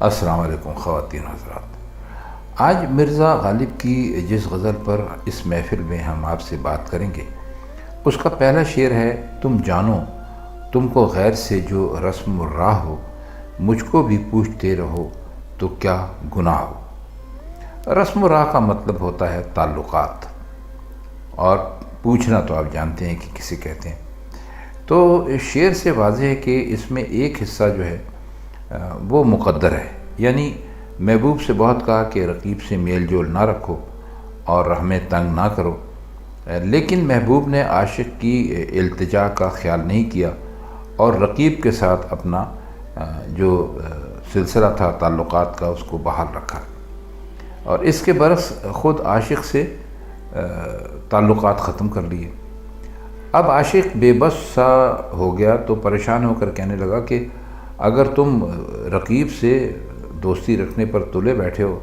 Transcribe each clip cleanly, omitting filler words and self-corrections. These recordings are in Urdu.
السلام علیکم خواتین حضرات۔ آج مرزا غالب کی جس غزل پر اس محفل میں ہم آپ سے بات کریں گے اس کا پہلا شعر ہے: تم جانو تم کو غیر سے جو رسم و راہ ہو، مجھ کو بھی پوچھتے رہو تو کیا گناہ ہو۔ رسم و راہ کا مطلب ہوتا ہے تعلقات، اور پوچھنا تو آپ جانتے ہیں کہ کسے کہتے ہیں۔ تو شعر سے واضح ہے کہ اس میں ایک حصہ جو ہے وہ مقدر ہے، یعنی محبوب سے بہت کہا کہ رقیب سے میل جول نہ رکھو اور ہمیں تنگ نہ کرو، لیکن محبوب نے عاشق کی التجا کا خیال نہیں کیا اور رقیب کے ساتھ اپنا جو سلسلہ تھا تعلقات کا اس کو بحال رکھا، اور اس کے برعکس خود عاشق سے تعلقات ختم کر لیے۔ اب عاشق بے بس سا ہو گیا تو پریشان ہو کر کہنے لگا کہ اگر تم رقیب سے دوستی رکھنے پر تلے بیٹھے ہو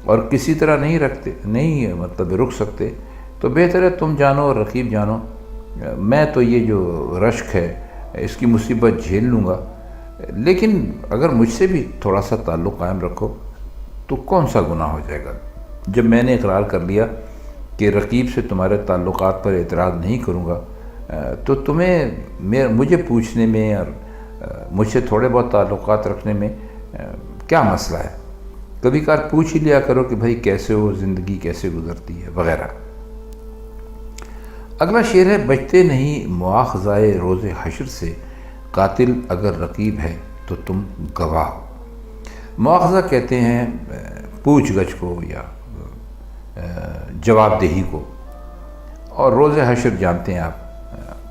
اور کسی طرح نہیں رک سکتے، تو بہتر ہے تم جانو اور رقیب جانو، میں تو یہ جو رشک ہے اس کی مصیبت جھیل لوں گا، لیکن اگر مجھ سے بھی تھوڑا سا تعلق قائم رکھو تو کون سا گناہ ہو جائے گا۔ جب میں نے اقرار کر لیا کہ رقیب سے تمہارے تعلقات پر اعتراض نہیں کروں گا، تو مجھے پوچھنے میں اور مجھ سے تھوڑے بہت تعلقات رکھنے میں کیا مسئلہ ہے۔ کبھی کار پوچھ ہی لیا کرو کہ بھائی کیسے ہو، زندگی کیسے گزرتی ہے وغیرہ۔ اگلا شعر ہے: بچتے نہیں مواخذۂ روز حشر سے، قاتل اگر رقیب ہے تو تم گواہ ہو۔ مواخذہ کہتے ہیں پوچھ گچھ کو یا جواب دہی کو، اور روز حشر جانتے ہیں آپ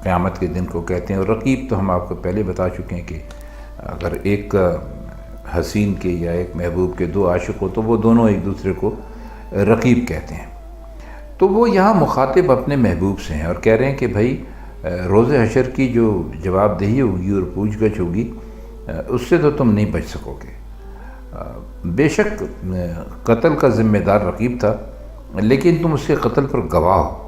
قیامت کے دن کو کہتے ہیں، اور رقیب تو ہم آپ کو پہلے بتا چکے ہیں کہ اگر ایک حسین کے یا ایک محبوب کے دو عاشق ہو تو وہ دونوں ایک دوسرے کو رقیب کہتے ہیں۔ تو وہ یہاں مخاطب اپنے محبوب سے ہیں اور کہہ رہے ہیں کہ بھائی روز حشر کی جو جواب دہی ہوگی اور پوچھ گچھ ہوگی اس سے تو تم نہیں بچ سکو گے۔ بے شک قتل کا ذمہ دار رقیب تھا، لیکن تم اس کے قتل پر گواہ ہو۔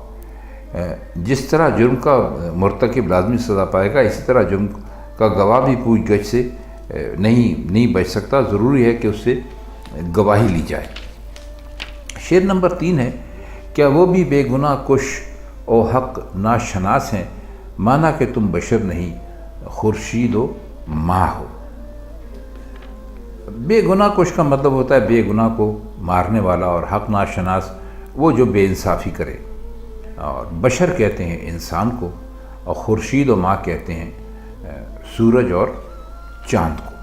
جس طرح جرم کا مرتکب لازمی سزا پائے گا، اسی طرح جرم کا گواہ بھی پوچھ گچھ سے نہیں بچ سکتا، ضروری ہے کہ اس سے گواہی لی جائے۔ شعر نمبر 3 ہے: کیا وہ بھی بے گناہ کش او حق ناشناس ہیں، مانا کہ تم بشر نہیں خورشید و ماہ ہو۔ بے گناہ کش کا مطلب ہوتا ہے بے گناہ کو مارنے والا، اور حق ناشناس وہ جو بے انصافی کرے، اور بشر کہتے ہیں انسان کو، اور خورشید و ماہ کہتے ہیں سورج اور چاند کو۔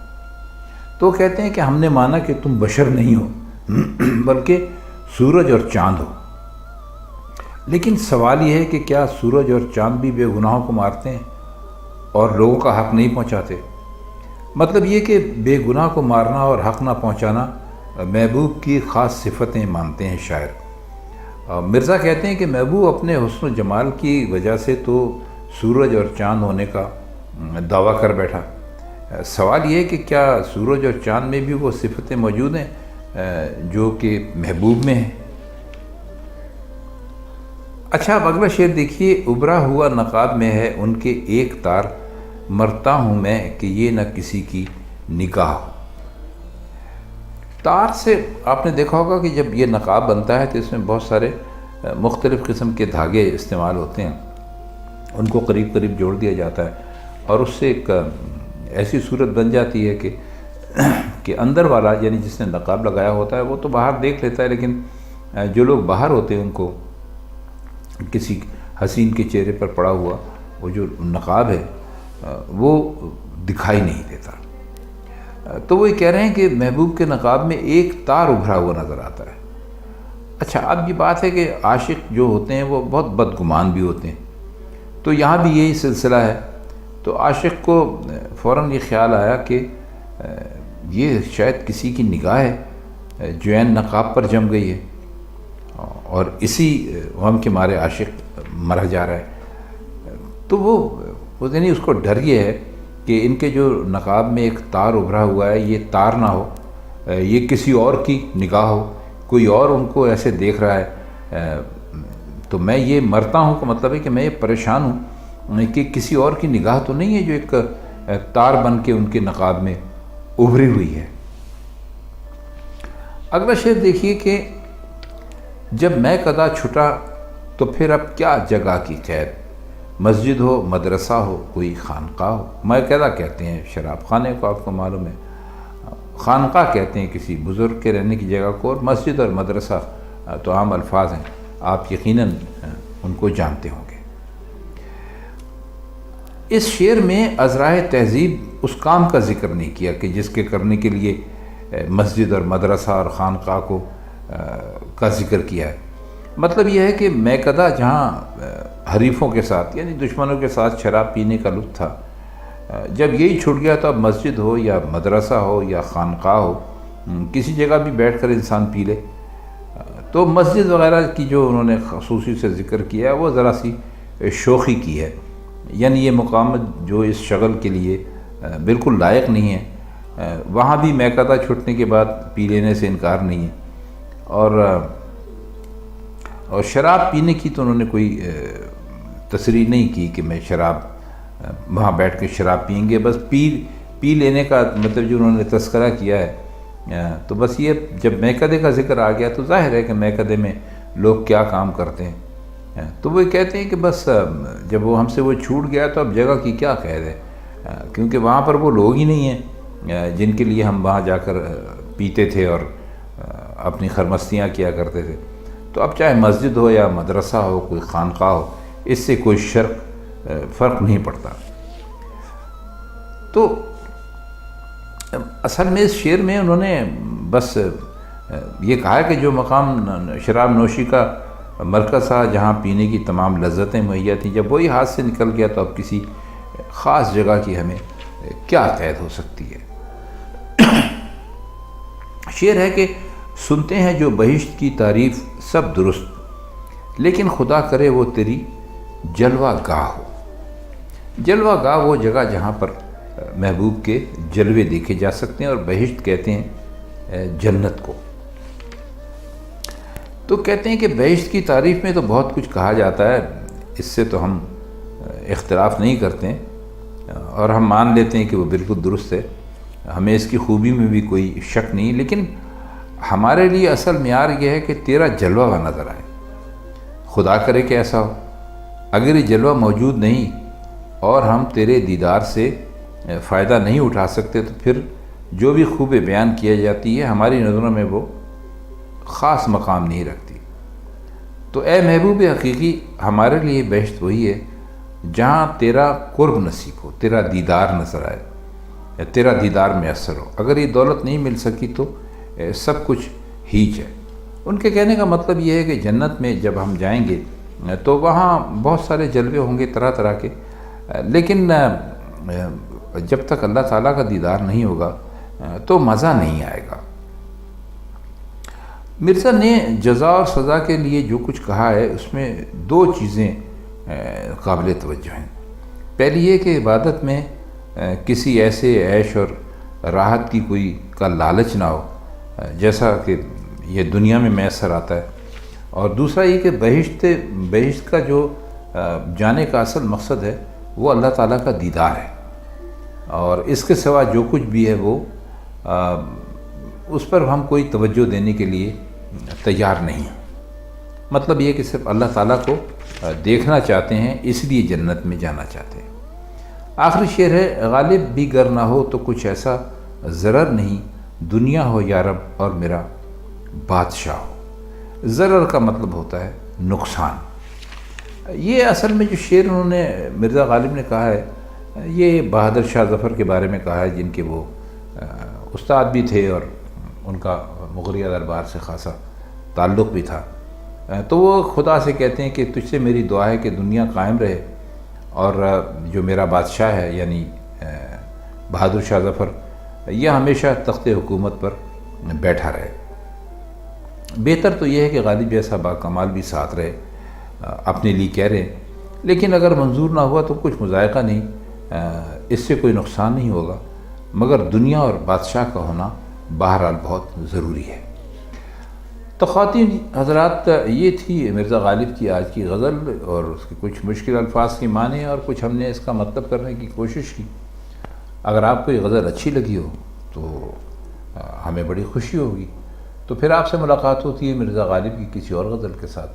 تو کہتے ہیں کہ ہم نے مانا کہ تم بشر نہیں ہو بلکہ سورج اور چاند ہو۔ لیکن سوال یہ ہے کہ کیا سورج اور چاند بھی بے گناہوں کو مارتے ہیں اور لوگوں کا حق نہیں پہنچاتے؟ مطلب یہ کہ بے گناہ کو مارنا اور حق نہ پہنچانا محبوب کی خاص صفتیں مانتے ہیں شاعر۔ مرزا کہتے ہیں کہ محبوب اپنے حسن و جمال کی وجہ سے تو سورج اور چاند ہونے کا دعویٰ کر بیٹھا۔ سوال یہ ہے کہ کیا سورج اور چاند میں بھی وہ صفتیں موجود ہیں جو کہ محبوب میں ہیں؟ اچھا، اب اگلا شعر دیکھیے: ابھرا ہوا نقاب میں ہے ان کے ایک تار، مرتا ہوں میں کہ یہ نہ کسی کی نگاہ ہو۔ تار سے آپ نے دیکھا ہوگا کہ جب یہ نقاب بنتا ہے تو اس میں بہت سارے مختلف قسم کے دھاگے استعمال ہوتے ہیں، ان کو قریب قریب جوڑ دیا جاتا ہے، اور اس سے ایک ایسی صورت بن جاتی ہے کہ اندر والا، یعنی جس نے نقاب لگایا ہوتا ہے وہ تو باہر دیکھ لیتا ہے، لیکن جو لوگ باہر ہوتے ہیں ان کو کسی حسین کے چہرے پر پڑا ہوا وہ جو نقاب ہے وہ دکھائی نہیں دیتا۔ تو وہ یہ کہہ رہے ہیں کہ محبوب کے نقاب میں ایک تار ابھرا ہوا نظر آتا ہے۔ اچھا، اب یہ بات ہے کہ عاشق جو ہوتے ہیں وہ بہت بدگمان بھی ہوتے ہیں، تو یہاں بھی یہی سلسلہ ہے۔ تو عاشق کو فوراً یہ خیال آیا کہ یہ شاید کسی کی نگاہ ہے جو عین نقاب پر جم گئی ہے، اور اسی غم کے مارے عاشق مرا جا رہا ہے۔ تو وہ یعنی اس کو ڈر یہ ہے کہ ان کے جو نقاب میں ایک تار ابھرا ہوا ہے یہ تار نہ ہو، یہ کسی اور کی نگاہ ہو، کوئی اور ان کو ایسے دیکھ رہا ہے، تو میں یہ مرتا ہوں کا مطلب ہے کہ میں یہ پریشان ہوں کہ کسی اور کی نگاہ تو نہیں ہے جو ایک تار بن کے ان کے نقاب میں ابھری ہوئی ہے۔ اگلا شعر دیکھیے کہ جب میں قدا چھٹا تو پھر اب کیا جگہ کی قید، مسجد ہو مدرسہ ہو کوئی خانقاہ ہو۔ میں قدا کہتے ہیں شراب خانے کو، آپ کو معلوم ہے، خانقاہ کہتے ہیں کسی بزرگ کے رہنے کی جگہ کو، اور مسجد اور مدرسہ تو عام الفاظ ہیں، آپ یقیناً ان کو جانتے ہوں گے۔ اس شعر میں عذرائے تہذیب اس کام کا ذکر نہیں کیا کہ جس کے کرنے کے لیے مسجد اور مدرسہ اور خانقاہ کو کا ذکر کیا ہے۔ مطلب یہ ہے کہ میکدہ جہاں حریفوں کے ساتھ یعنی دشمنوں کے ساتھ شراب پینے کا لطف تھا، جب یہی چھوٹ گیا تو اب مسجد ہو یا مدرسہ ہو یا خانقاہ ہو، کسی جگہ بھی بیٹھ کر انسان پی لے۔ تو مسجد وغیرہ کی جو انہوں نے خصوصی سے ذکر کیا ہے وہ ذرا سی شوخی کی ہے، یعنی یہ مقام جو اس شغل کے لیے بالکل لائق نہیں ہے۔ وہاں بھی میکدہ چھوٹنے کے بعد پی لینے سے انکار نہیں ہے، اور شراب پینے کی تو انہوں نے کوئی تصریح نہیں کی کہ میں شراب وہاں بیٹھ کے شراب پئیں گے، بس پی لینے کا مطلب جو انہوں نے تذکرہ کیا ہے، تو بس یہ جب میکدے کا ذکر آ گیا تو ظاہر ہے کہ میکدے میں لوگ کیا کام کرتے ہیں، تو وہ کہتے ہیں کہ بس جب وہ ہم سے وہ چھوٹ گیا تو اب جگہ کی کیا قید ہے، کیونکہ وہاں پر وہ لوگ ہی نہیں ہیں جن کے لیے ہم وہاں جا کر پیتے تھے اور اپنی خرمستیاں کیا کرتے تھے۔ تو اب چاہے مسجد ہو یا مدرسہ ہو کوئی خانقاہ ہو، اس سے کوئی فرق نہیں پڑتا۔ تو اصل میں اس شعر میں انہوں نے بس یہ کہا ہے کہ جو مقام شراب نوشی کا مرکز تھا جہاں پینے کی تمام لذتیں مہیا تھیں، جب وہی ہاتھ سے نکل گیا تو اب کسی خاص جگہ کی ہمیں کیا قید ہو سکتی ہے۔ شعر ہے کہ سنتے ہیں جو بہشت کی تعریف سب درست، لیکن خدا کرے وہ تیری جلوہ گاہ ہو۔ جلوہ گاہ وہ جگہ جہاں پر محبوب کے جلوے دیکھے جا سکتے ہیں، اور بہشت کہتے ہیں جنت کو۔ تو کہتے ہیں کہ بہشت کی تعریف میں تو بہت کچھ کہا جاتا ہے، اس سے تو ہم اختلاف نہیں کرتے ہیں اور ہم مان لیتے ہیں کہ وہ بالکل درست ہے، ہمیں اس کی خوبی میں بھی کوئی شک نہیں، لیکن ہمارے لیے اصل معیار یہ ہے کہ تیرا جلوہ نظر آئے۔ خدا کرے کہ ایسا ہو، اگر یہ جلوہ موجود نہیں اور ہم تیرے دیدار سے فائدہ نہیں اٹھا سکتے تو پھر جو بھی خوبی بیان کیا جاتی ہے ہماری نظروں میں وہ خاص مقام نہیں رکھتی۔ تو اے محبوب حقیقی، ہمارے لیے بہشت وہی ہے جہاں تیرا قرب نصیب ہو، تیرا دیدار نظر آئے یا تیرا دیدار میسر ہو۔ اگر یہ دولت نہیں مل سکی تو سب کچھ ہیچ ہے۔ ان کے کہنے کا مطلب یہ ہے کہ جنت میں جب ہم جائیں گے تو وہاں بہت سارے جلوے ہوں گے طرح طرح کے، لیکن جب تک اللہ تعالیٰ کا دیدار نہیں ہوگا تو مزہ نہیں آئے گا۔ مرزا نے جزا اور سزا کے لیے جو کچھ کہا ہے اس میں دو چیزیں قابل توجہ ہیں۔ پہلی یہ کہ عبادت میں کسی ایسے عیش اور راحت کی کوئی کا لالچ نہ ہو جیسا کہ یہ دنیا میں میسر آتا ہے، اور دوسرا یہ کہ بہشت کا جو جانے کا اصل مقصد ہے وہ اللہ تعالیٰ کا دیدار ہے، اور اس کے سوا جو کچھ بھی ہے وہ اس پر ہم کوئی توجہ دینے کے لیے تیار نہیں ہیں۔ مطلب یہ کہ صرف اللہ تعالیٰ کو دیکھنا چاہتے ہیں، اس لیے جنت میں جانا چاہتے ہیں۔ آخری شعر ہے، غالب بھی گر نہ ہو تو کچھ ایسا ضرر نہیں، دنیا ہو یا رب اور میرا بادشاہ ہو۔ ضرر کا مطلب ہوتا ہے نقصان۔ یہ اصل میں جو شعر انہوں نے مرزا غالب نے کہا ہے یہ بہادر شاہ ظفر کے بارے میں کہا ہے، جن کے وہ استاد بھی تھے اور ان کا مغلیہ دربار سے خاصا تعلق بھی تھا۔ تو وہ خدا سے کہتے ہیں کہ تجھ سے میری دعا ہے کہ دنیا قائم رہے اور جو میرا بادشاہ ہے یعنی بہادر شاہ ظفر یہ ہمیشہ تخت حکومت پر بیٹھا رہے۔ بہتر تو یہ ہے کہ غالب جیسا باکمال بھی ساتھ رہے، اپنے لیے کہہ رہے ہیں، لیکن اگر منظور نہ ہوا تو کچھ مذائقہ نہیں، اس سے کوئی نقصان نہیں ہوگا، مگر دنیا اور بادشاہ کا ہونا بہرحال بہت ضروری ہے۔ تو خواتین حضرات، یہ تھی مرزا غالب کی آج کی غزل اور اس کے کچھ مشکل الفاظ کی معنی، اور کچھ ہم نے اس کا مطلب کرنے کی کوشش کی۔ اگر آپ کو یہ غزل اچھی لگی ہو تو ہمیں بڑی خوشی ہوگی، تو پھر آپ سے ملاقات ہوتی ہے مرزا غالب کی کسی اور غزل کے ساتھ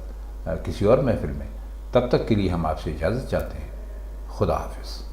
کسی اور محفل میں. تب تک کے لیے ہم آپ سے اجازت چاہتے ہیں. خدا حافظ.